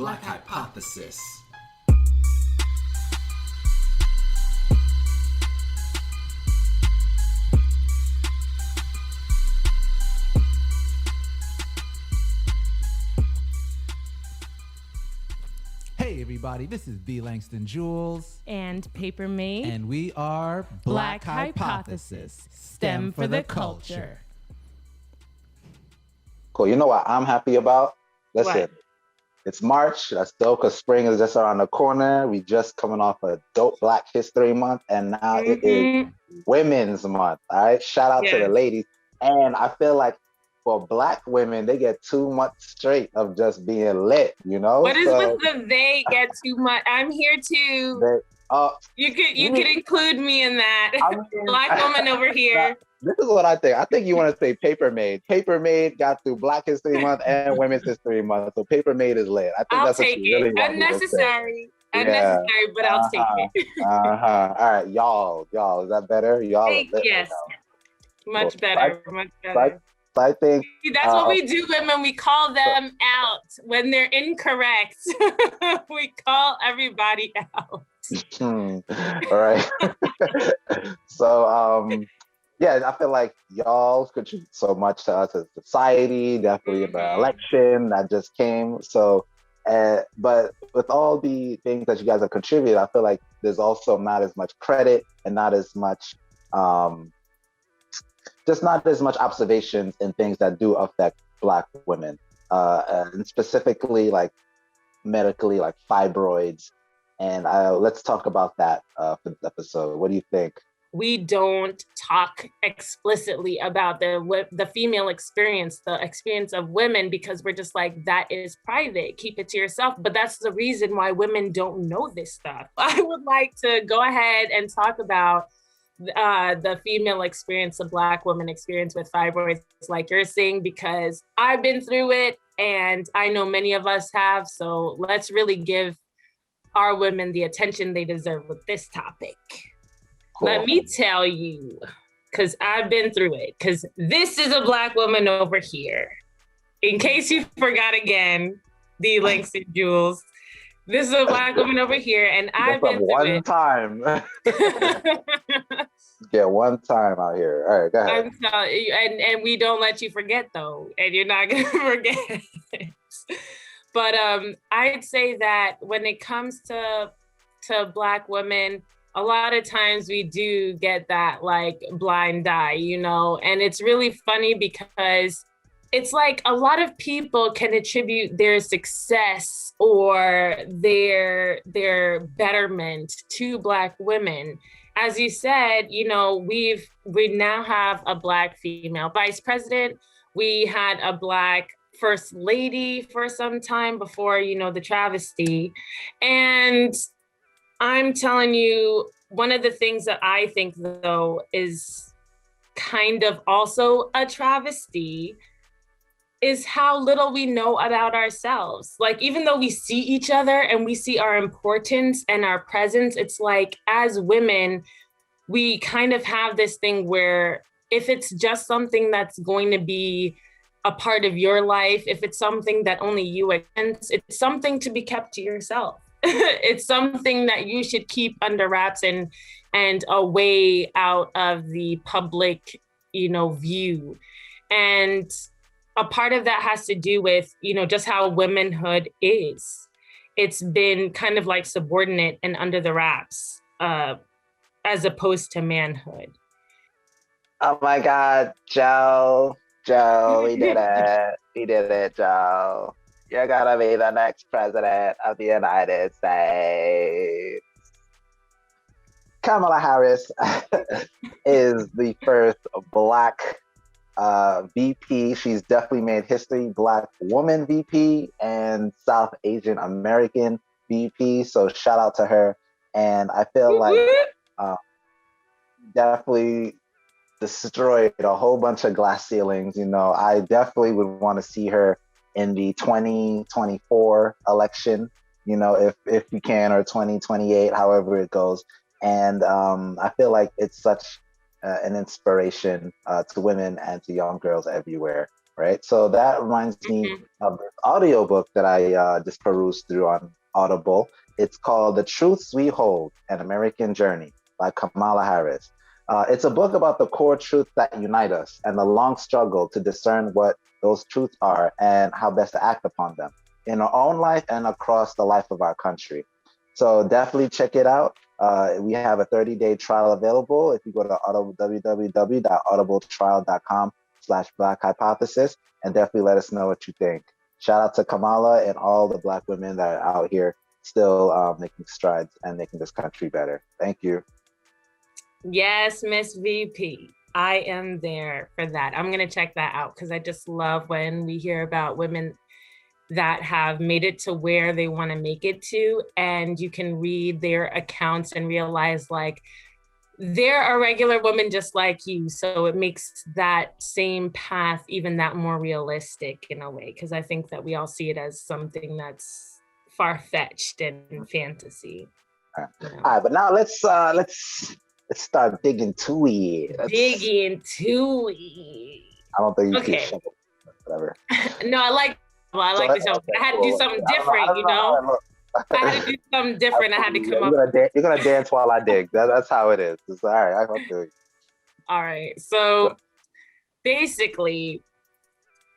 Black Hypothesis. Hey everybody, this is B. Langston Jules and Papermade, and we are Black Hypothesis, STEM for the culture. Cool. You know what I'm happy about? Listen, What? it's March. That's dope because spring is just around the corner. We just coming off a dope Black History Month, and now it is Women's Month. All right. Shout out to the ladies. And I feel like for Black women, they get too much straight of just being lit, you know? What is with the they get too much? I'm here too. You could include me in that. Black woman over here. This is what I think. I think you want to say Papermade. Papermade got through Black History Month and Women's History Month, so Papermade is lit. I think I'll that's take what you really want Unnecessary, but I'll take it. All right, y'all. Is that better? Y'all. Yes. Much better. So I think that's what we do, women. We call them out when they're incorrect. We call everybody out. All right. So yeah, I feel like y'all contribute so much to us as a society, definitely in the election that just came. So but with all the things that you guys have contributed, I feel like there's also not as much credit and not as much just not as much observations in things that do affect Black women, and specifically like medically, like fibroids. And let's talk about that for this episode. What do you think? We don't talk explicitly about the female experience, the experience of women, because we're just like, that is private, keep it to yourself. But that's the reason why women don't know this stuff. I would like to go ahead and talk about the female experience, the Black woman experience with fibroids, like you're saying, because I've been through it and I know many of us have. So let's really give our women the attention they deserve with this topic. Cool. Let me tell you, because I've been through it, because this is a Black woman over here. In case you forgot again, the Langston Jules. This is a Black woman over here, and I've been through one time. Yeah, one time out here. All right, go ahead. I'm telling you, and we don't let you forget though, and you're not gonna forget. But I'd say that when it comes to Black women, a lot of times we do get that like blind eye, you know, and it's really funny because it's like a lot of people can attribute their success or their betterment to Black women. As you said, you know, we now have a Black female vice president. We had a Black first lady for some time before, you know, the travesty. And I'm telling you, one of the things that I think though is kind of also a travesty is how little we know about ourselves. Like, even though we see each other and we see our importance and our presence, it's like, as women, we kind of have this thing where if it's just something that's going to be a part of your life, if it's something that only you experience, it's something to be kept to yourself. It's something that you should keep under wraps and away out of the public, you know, view. And a part of that has to do with, you know, just how womanhood is. It's been kind of like subordinate and under the wraps, as opposed to manhood. Oh my God, Joe, we did it. We did it, Joe. You're gonna be the next president of the United States. Kamala Harris is the first Black VP. She's definitely made history, Black woman VP and South Asian American VP. So shout out to her. And I feel like definitely destroyed a whole bunch of glass ceilings. You know, I definitely would want to see her in the 2024 election, you know, if you can, or 2028, however it goes. And I feel like it's such an inspiration to women and to young girls everywhere. right? So that reminds me of this audiobook that I just perused through on Audible. It's called The Truths We Hold, An American Journey by Kamala Harris. It's a book about the core truths that unite us and the long struggle to discern what those truths are and how best to act upon them in our own life and across the life of our country. So definitely check it out. We have a 30-day trial available. If you go to www.audibletrial.com/Black Hypothesis, and definitely let us know what you think. Shout out to Kamala and all the Black women that are out here still making strides and making this country better. Thank you. Yes, Miss VP. I am there for that. I'm going to check that out because I just love when we hear about women that have made it to where they want to make it to, and you can read their accounts and realize like they're a regular woman just like you. So it makes that same path even that more realistic in a way, because I think that we all see it as something that's far-fetched and fantasy. All right, but now let's start digging to it. Dig into it. I don't think you can show whatever. No, I like the show. I had to do something different, you know? I had to do something different. I had to come up. You're gonna dance while I dig. That's how it is. It's all right. I feel you. All right. So basically,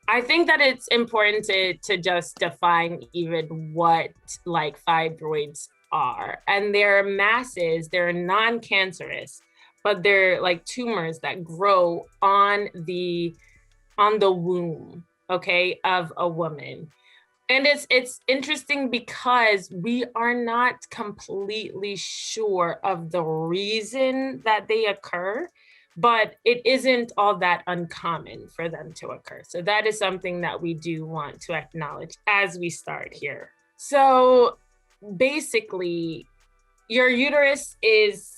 I think that it's important to just define even what like fibroids are. And they're masses, they're non-cancerous, but they're like tumors that grow on the womb, okay, of a woman. And it's interesting because we are not completely sure of the reason that they occur, but it isn't all that uncommon for them to occur. So that is something that we do want to acknowledge as we start here. So basically, your uterus is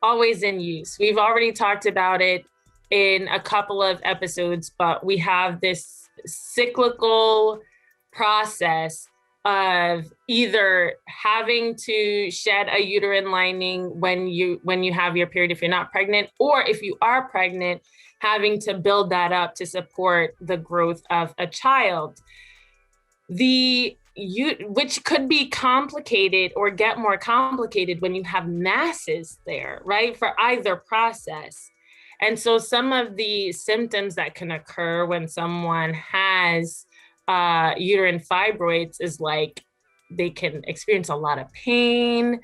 always in use. We've already talked about it in a couple of episodes, but we have this cyclical process of either having to shed a uterine lining when you have your period if you're not pregnant, or if you are pregnant, having to build that up to support the growth of a child. Which could be complicated or get more complicated when you have masses there, right? For either process. And so some of the symptoms that can occur when someone has uterine fibroids is like they can experience a lot of pain.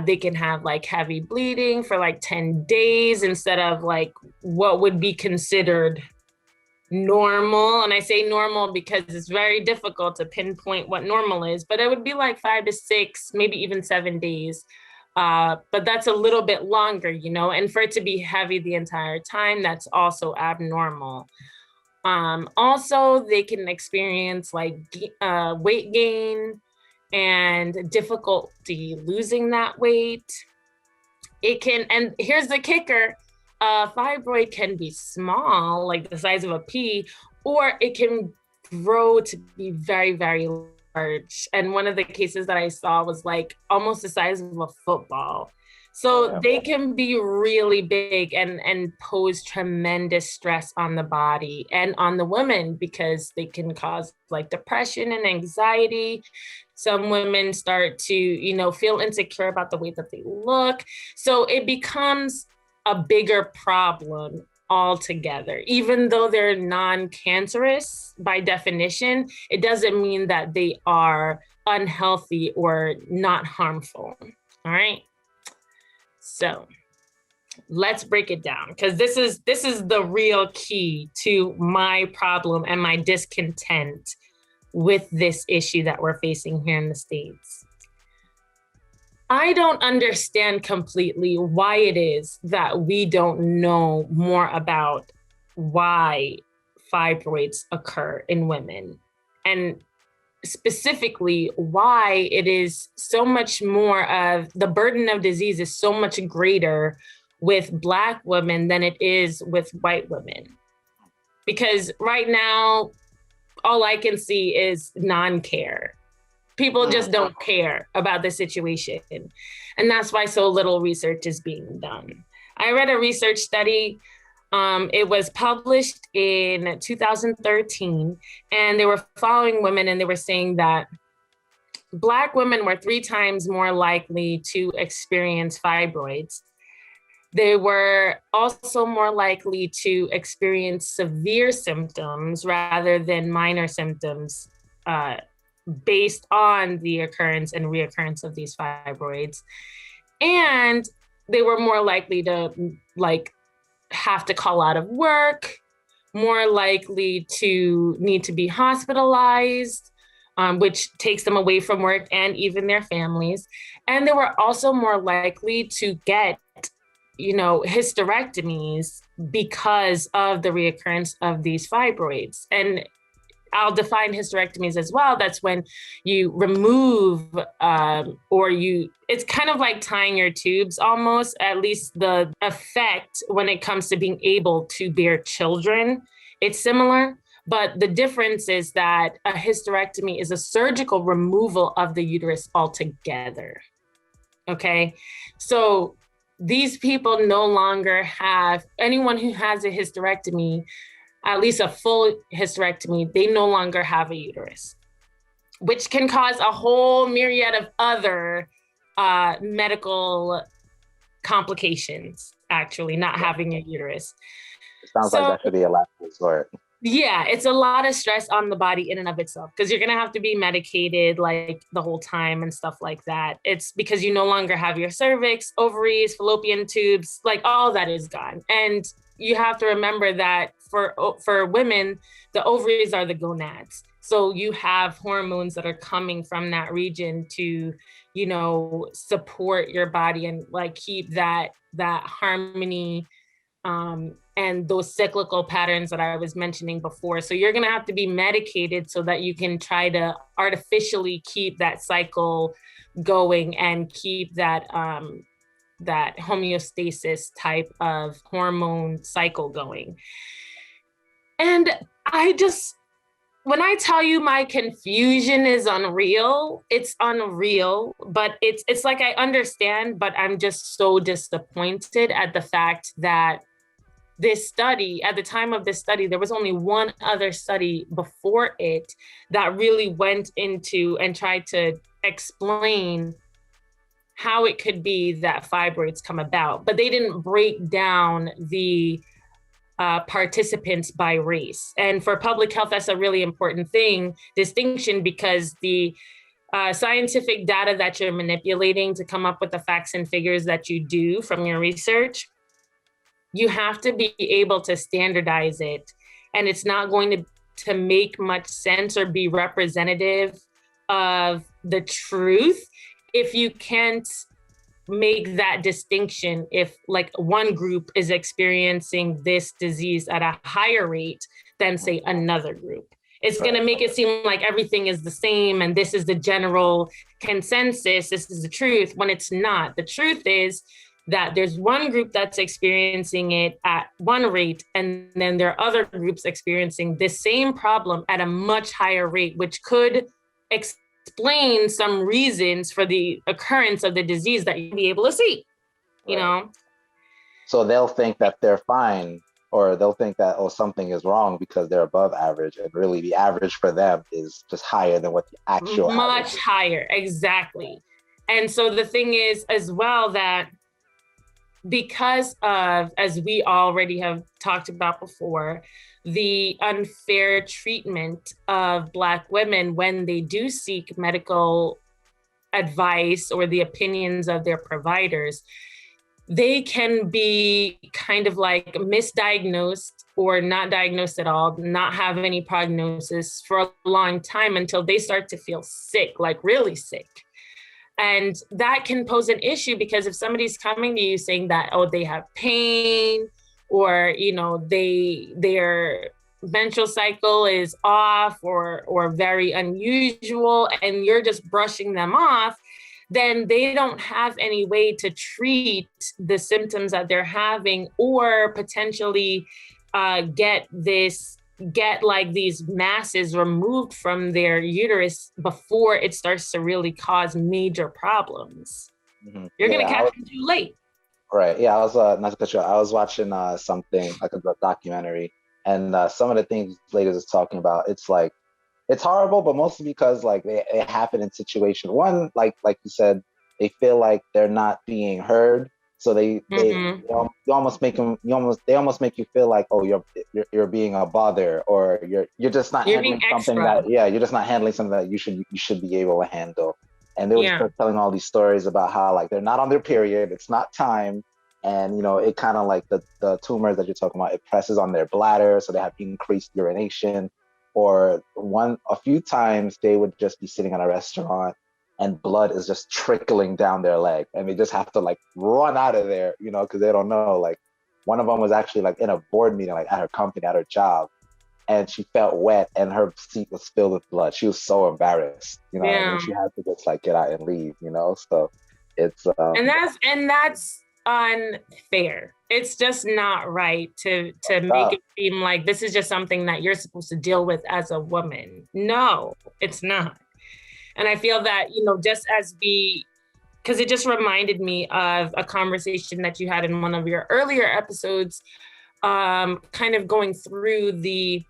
They can have like heavy bleeding for like 10 days instead of like what would be considered normal. And I say normal because it's very difficult to pinpoint what normal is, but it would be like 5 to 6, maybe even 7 days. But that's a little bit longer, you know, and for it to be heavy the entire time, that's also abnormal. Also, they can experience like weight gain and difficulty losing that weight. It can, and here's the kicker, fibroid can be small, like the size of a pea, or it can grow to be very, very large. And one of the cases that I saw was like almost the size of a football. So they can be really big and pose tremendous stress on the body and on the women because they can cause like depression and anxiety. Some women start to, you know, feel insecure about the way that they look. So it becomes a bigger problem altogether. Even though they're non-cancerous by definition, it doesn't mean that they are unhealthy or not harmful. All right. So let's break it down, because this is the real key to my problem and my discontent with this issue that we're facing here in the States. I don't understand completely why it is that we don't know more about why fibroids occur in women, and specifically why it is so much more of the burden of disease is so much greater with Black women than it is with white women. Because right now, all I can see is non-care. People just don't care about the situation. And that's why so little research is being done. I read a research study It was published in 2013, and they were following women, and they were saying that Black women were 3 times more likely to experience fibroids. They were also more likely to experience severe symptoms rather than minor symptoms based on the occurrence and reoccurrence of these fibroids. And they were more likely to have to call out of work, more likely to need to be hospitalized, which takes them away from work and even their families. And they were also more likely to get, hysterectomies because of the reoccurrence of these fibroids. And I'll define hysterectomies as well. That's when you remove it's kind of like tying your tubes almost, at least the effect when it comes to being able to bear children. It's similar, but the difference is that a hysterectomy is a surgical removal of the uterus altogether. Okay, so these people no longer have, anyone who has a hysterectomy, at least a full hysterectomy, they no longer have a uterus, which can cause a whole myriad of other medical complications, actually, not having a uterus. It sounds like that should be a last resort. Yeah, it's a lot of stress on the body in and of itself, because you're going to have to be medicated like the whole time and stuff like that. It's because you no longer have your cervix, ovaries, fallopian tubes, like all that is gone. And you have to remember that for women, the ovaries are the gonads. So you have hormones that are coming from that region to, support your body and like keep that harmony and those cyclical patterns that I was mentioning before. So you're going to have to be medicated so that you can try to artificially keep that cycle going and keep that that homeostasis type of hormone cycle going. And when I tell you my confusion is unreal, it's unreal, but it's like I understand, but I'm just so disappointed at the fact that this study, at the time of this study, there was only one other study before it that really went into and tried to explain how it could be that fibroids come about, but they didn't break down the participants by race. And for public health, that's a really important distinction, because the scientific data that you're manipulating to come up with the facts and figures that you do from your research, you have to be able to standardize it. And it's not going to make much sense or be representative of the truth if you can't make that distinction. If like one group is experiencing this disease at a higher rate than say another group, it's going to make it seem like everything is the same and this is the general consensus, this is the truth, when it's not. The truth is that there's one group that's experiencing it at one rate, and then there are other groups experiencing this same problem at a much higher rate, which could explain some reasons for the occurrence of the disease that you'll be able to see, you know? So they'll think that they're fine, or they'll think that, oh, something is wrong because they're above average, and really the average for them is just higher than what the actual much average is. Higher, exactly. And so the thing is as well that because of, as we already have talked about before, the unfair treatment of Black women when they do seek medical advice or the opinions of their providers, they can be kind of like misdiagnosed or not diagnosed at all, not have any prognosis for a long time until they start to feel sick, like really sick. And that can pose an issue, because if somebody's coming to you saying that, oh, they have pain, or, you know, their menstrual cycle is off or very unusual, and you're just brushing them off, then they don't have any way to treat the symptoms that they're having, or potentially get like these masses removed from their uterus before it starts to really cause major problems. Mm-hmm. You're going to catch them too late. Right. Yeah, I was not to cut you off, I was watching something like a documentary, and some of the things ladies is talking about, it's like it's horrible, but mostly because like they happen in situation one, like you said, they feel like they're not being heard, so Mm-hmm. you almost make them you almost they almost make you feel like, oh, you're being a bother, or you're just not You're being handling something extra. that, yeah, you're just not handling something that you should be able to handle. And they would Yeah. start telling all these stories about how like they're not on their period, it's not time, and it kind of like the tumors that you're talking about, it presses on their bladder, so they have increased urination. Or a few times they would just be sitting at a restaurant and blood is just trickling down their leg, and they just have to like run out of there, because they don't know. Like one of them was actually like in a board meeting, like at her company, at her job, and she felt wet and her seat was filled with blood. She was so embarrassed, and Yeah. she had to just like get out and leave. So it's And that's unfair. It's just not right to make tough. it seem like this is just something that you're supposed to deal with as a woman. No, it's not. And I feel that, just as we, because it just reminded me of a conversation that you had in one of your earlier episodes, kind of going through the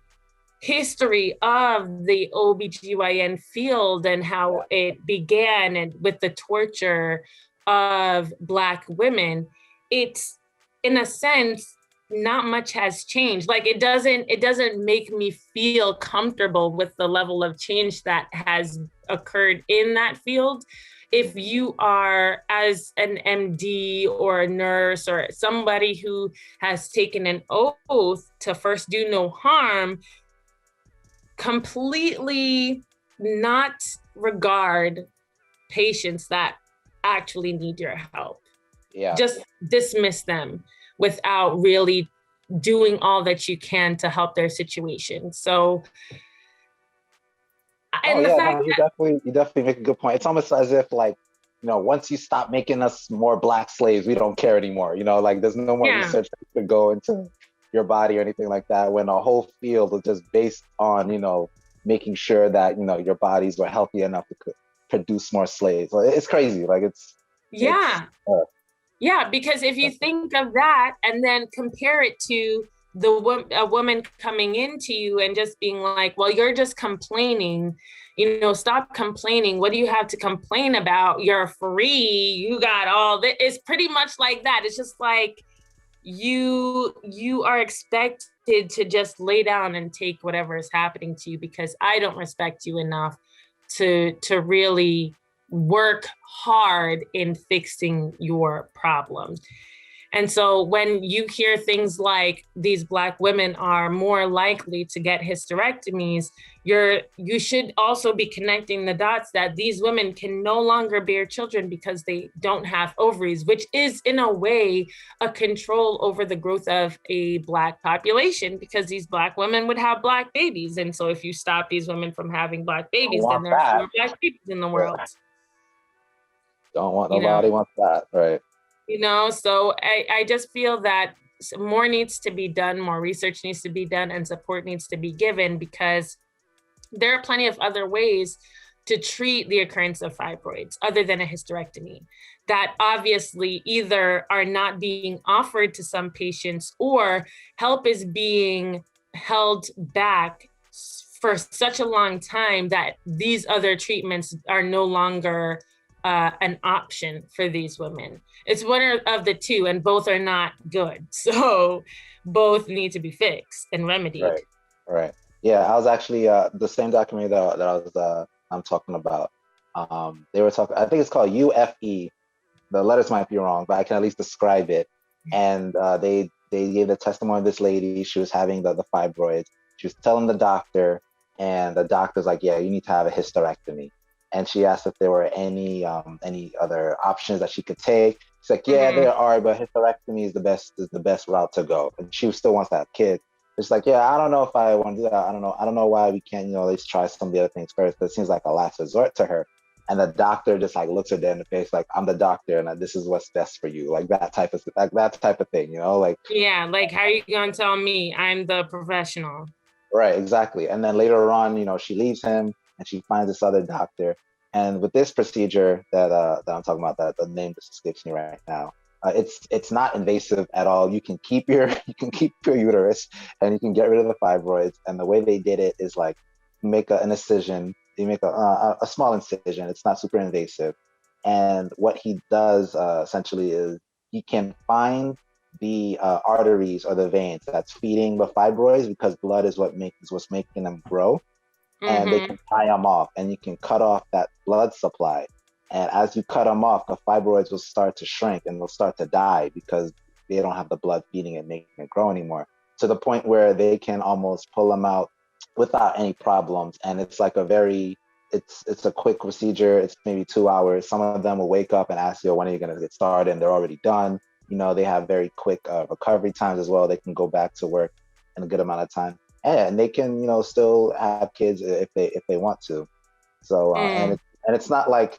history of the OBGYN field and how it began, and with the torture of Black women. It's, in a sense, not much has changed. Like it doesn't make me feel comfortable with the level of change that has occurred in that field. If you are, as an MD or a nurse or somebody who has taken an oath to first do no harm, completely not regard patients that actually need your help. Yeah. Just dismiss them without really doing all that you can to help their situation. So, Oh and the yeah, fact no, you definitely make a good point. It's almost as if like, once you stop making us more black slaves, we don't care anymore. Like there's no more yeah, research that could go into your body or anything like that. When a whole field is just based on, making sure that, your bodies were healthy enough to produce more slaves. Like, it's crazy. Like it's yeah. Yeah, because if you think of that and then compare it to a woman coming into you and just being like, well, you're just complaining, stop complaining. What do you have to complain about? You're free. You got all that. It's pretty much like that. It's just like you are expected to just lay down and take whatever is happening to you because I don't respect you enough to really work hard in fixing your problem. And so when you hear things like these Black women are more likely to get hysterectomies, you should also be connecting the dots that these women can no longer bear children because they don't have ovaries, which is in a way a control over the growth of a Black population, because these Black women would have Black babies. And so if you stop these women from having Black don't babies, then want there are that. fewer Black babies in the Yeah. world. Don't want You know, nobody wants that, right? so I just feel that more needs to be done, more research needs to be done, and support needs to be given, because there are plenty of other ways to treat the occurrence of fibroids other than a hysterectomy that obviously either are not being offered to some patients, or help is being held back for such a long time that these other treatments are no longer an option for these women. It's one of the two, and both are not good. So both need to be fixed and remedied. Right. Right. Yeah, I was actually the same documentary that I'm talking about. They were talking. I think it's called UFE. The letters might be wrong, but I can at least describe it. And they gave the testimony of this lady. She was having the fibroids. She was telling the doctor, and the doctor's like, "Yeah, you need to have a hysterectomy." And she asked if there were any other options that she could take. She's like, "Yeah, there are, but hysterectomy is the best route to go." And she still wants to have kids. It's like, yeah, I don't know if I want to do that. I don't know why we can't, at least try some of the other things first. But it seems like a last resort to her. And the doctor just like looks her dead in the face, like, I'm the doctor, and this is what's best for you, like that type of thing, like. Yeah, like, how are you gonna tell me I'm the professional? Right, exactly. And then later on, she leaves him and she finds this other doctor. And with this procedure that I'm talking about, that the name just escapes me right now. It's not invasive at all. You can keep your you can keep your uterus, and you can get rid of the fibroids. And the way they did it is like make an incision. You make a small incision. It's not super invasive. And what he does essentially is he can find the arteries or the veins that's feeding the fibroids, because blood is what's making them grow, and they can tie them off, and you can cut off that blood supply. And as you cut them off, the fibroids will start to shrink and they'll start to die because they don't have the blood feeding it, making it grow anymore, to the point where they can almost pull them out without any problems. And it's like it's a quick procedure. It's maybe 2 hours. Some of them will wake up and ask you, when are you going to get started? And they're already done. They have very quick recovery times as well. They can go back to work in a good amount of time. And they can, still have kids if they want to. So, and it's not like,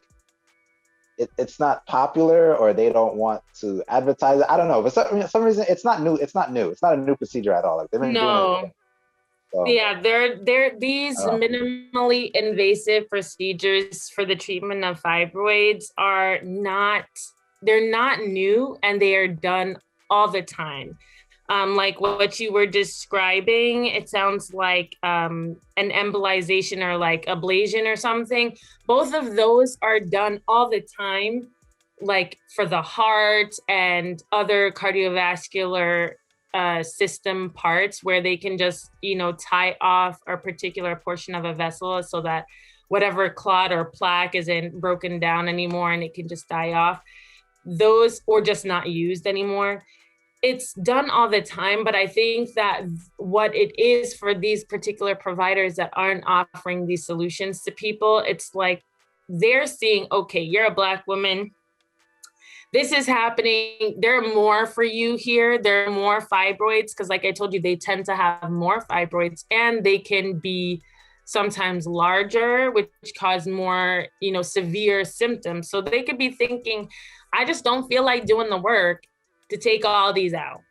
it's not popular, or they don't want to advertise it. I don't know. But for some reason, it's not new. It's not a new procedure at all. Like, they've been doing it. So, yeah, they're these minimally invasive procedures for the treatment of fibroids they're not new, and they are done all the time. Like what you were describing, it sounds like an embolization or like ablation or something. Both of those are done all the time, like for the heart and other cardiovascular system parts, where they can just, tie off a particular portion of a vessel so that whatever clot or plaque isn't broken down anymore, and it can just die off. Those, or just not used anymore. It's done all the time, but I think that what it is for these particular providers that aren't offering these solutions to people, it's like they're seeing, okay, you're a Black woman, this is happening, there are more for you here, there are more fibroids, because like I told you, they tend to have more fibroids, and they can be sometimes larger, which cause more, severe symptoms. So they could be thinking, I just don't feel like doing the work to take all these out.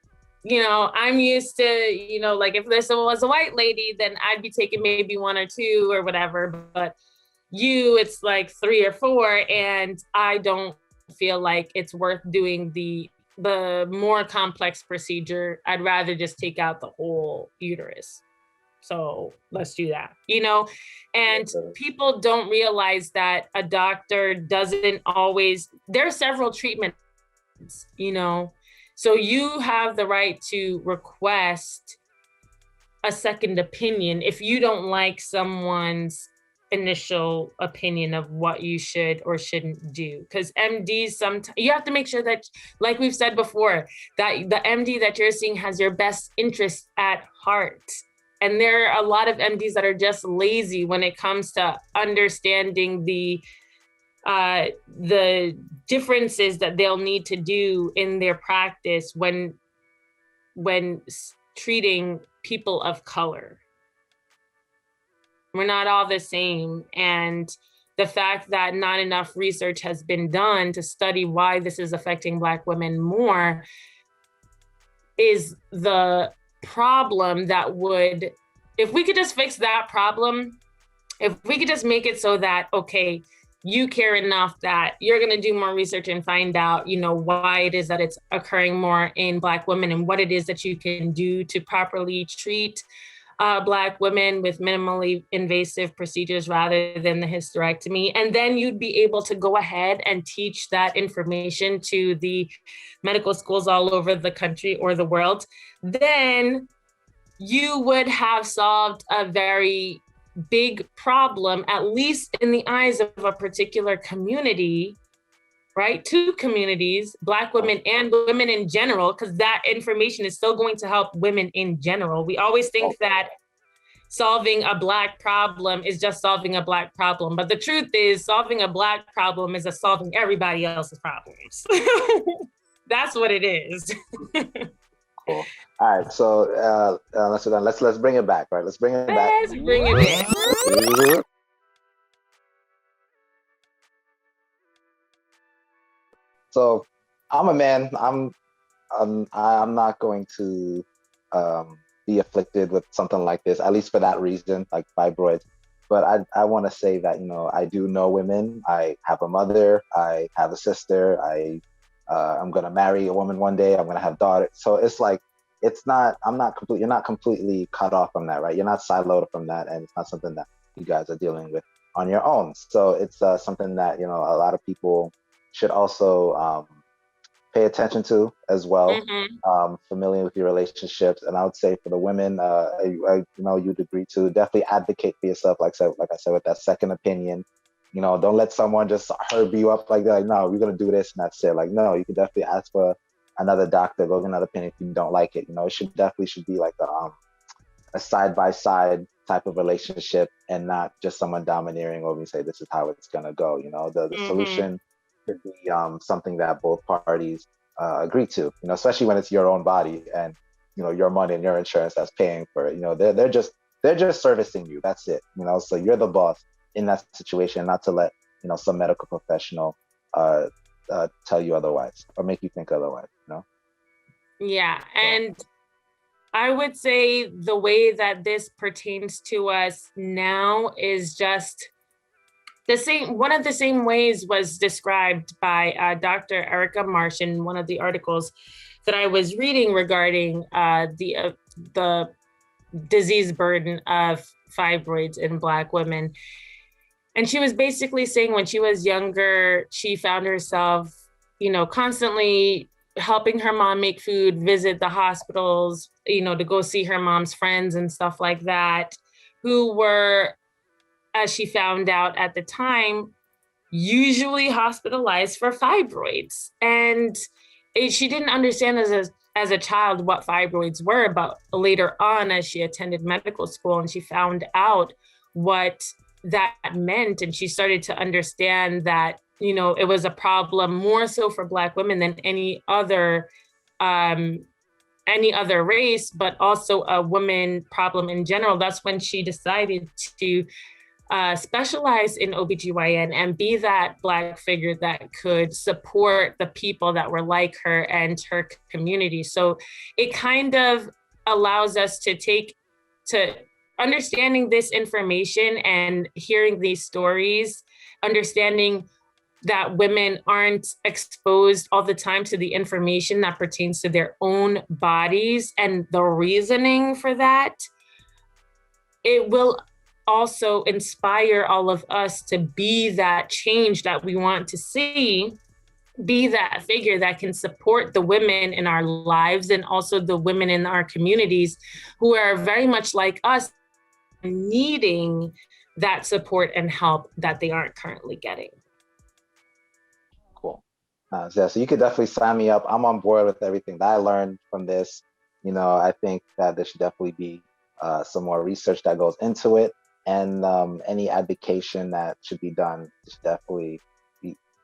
I'm used to, like if this was a white lady, then I'd be taking maybe 1 or 2 or whatever, but it's like 3 or 4, and I don't feel like it's worth doing the more complex procedure. I'd rather just take out the whole uterus. So let's do that, and people don't realize that a doctor doesn't always, there are several treatments, so you have the right to request a second opinion if you don't like someone's initial opinion of what you should or shouldn't do. Because MDs, sometimes you have to make sure that, like we've said before, that the MD that you're seeing has your best interest at heart. And there are a lot of MDs that are just lazy when it comes to understanding the differences that they'll need to do in their practice when treating people of color. We're not all the same. And the fact that not enough research has been done to study why this is affecting Black women more is the problem that would, if we could just fix that problem, if we could just make it so that, okay, you care enough that you're going to do more research and find out, why it is that it's occurring more in Black women and what it is that you can do to properly treat Black women with minimally invasive procedures rather than the hysterectomy. And then you'd be able to go ahead and teach that information to the medical schools all over the country or the world. Then you would have solved a very big problem, at least in the eyes of a particular community, right? 2 communities, Black women and women in general, because that information is still going to help women in general. We always think that solving a Black problem is just solving a Black problem. But the truth is, solving a Black problem is solving everybody else's problems. That's what it is. Cool. All right, so let's bring it back, right? Let's bring it back. Let's bring it back. So I'm a man. I'm not going to be afflicted with something like this, at least for that reason, like fibroids. But I want to say that, I do know women. I have a mother. I have a sister. I I'm gonna marry a woman one day. I'm gonna have daughters. So it's like you're not completely cut off from that, right? You're not siloed from that, and it's not something that you guys are dealing with on your own. So it's something that a lot of people should also pay attention to as well. Familiar with your relationships, and I would say for the women, you'd agree to definitely advocate for yourself. Like I said, with that second opinion. Don't let someone just herb you up like that. Like, no, we're gonna do this and that's it. Like, no, you can definitely ask for another doctor, go get another opinion if you don't like it. It should be like a side by side type of relationship, and not just someone domineering over you say this is how it's gonna go. The solution should be something that both parties agree to. Especially when it's your own body and your money and your insurance that's paying for it. They're just servicing you. That's it. So you're the boss in that situation, not to let some medical professional tell you otherwise or make you think otherwise. Yeah, and I would say the way that this pertains to us now is just the same. One of the same ways was described by Dr. Erica Marsh in one of the articles that I was reading regarding the disease burden of fibroids in Black women. And she was basically saying when she was younger, she found herself, constantly helping her mom make food, visit the hospitals, to go see her mom's friends and stuff like that, who were, as she found out at the time, usually hospitalized for fibroids. And she didn't understand as a child what fibroids were, but later on, as she attended medical school and she found out what that meant, and she started to understand that it was a problem more so for Black women than any other race, but also a woman problem in general. That's when she decided to specialize in OBGYN and be that Black figure that could support the people that were like her and her community. So it kind of allows us to understanding this information and hearing these stories, understanding that women aren't exposed all the time to the information that pertains to their own bodies and the reasoning for that. It will also inspire all of us to be that change that we want to see, be that figure that can support the women in our lives and also the women in our communities who are very much like us, needing that support and help that they aren't currently getting. Cool. So you could definitely sign me up. I'm on board with everything that I learned from this. I think that there should definitely be some more research that goes into it, and any advocation that should be done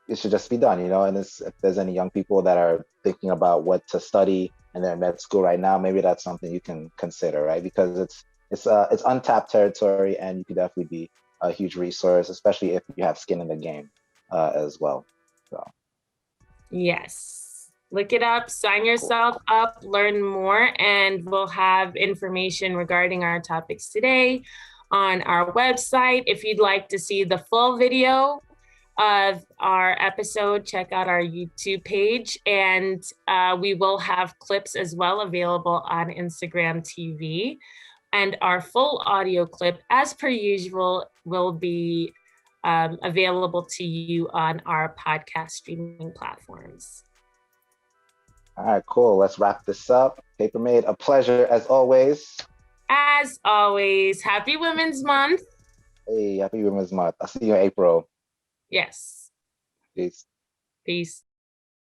it should just be done. And if there's any young people that are thinking about what to study and they're in med school right now, maybe that's something you can consider, right? Because it's untapped territory, and you could definitely be a huge resource, especially if you have skin in the game as well. So yes, look it up, sign yourself up, learn more, and we'll have information regarding our topics today on our website. If you'd like to see the full video of our episode, check out our YouTube page, and we will have clips as well available on Instagram TV. And our full audio clip, as per usual, will be available to you on our podcast streaming platforms. All right, cool. Let's wrap this up. Papermade, a pleasure as always. As always, happy Women's Month. Hey, happy Women's Month. I'll see you in April. Yes. Peace. Peace.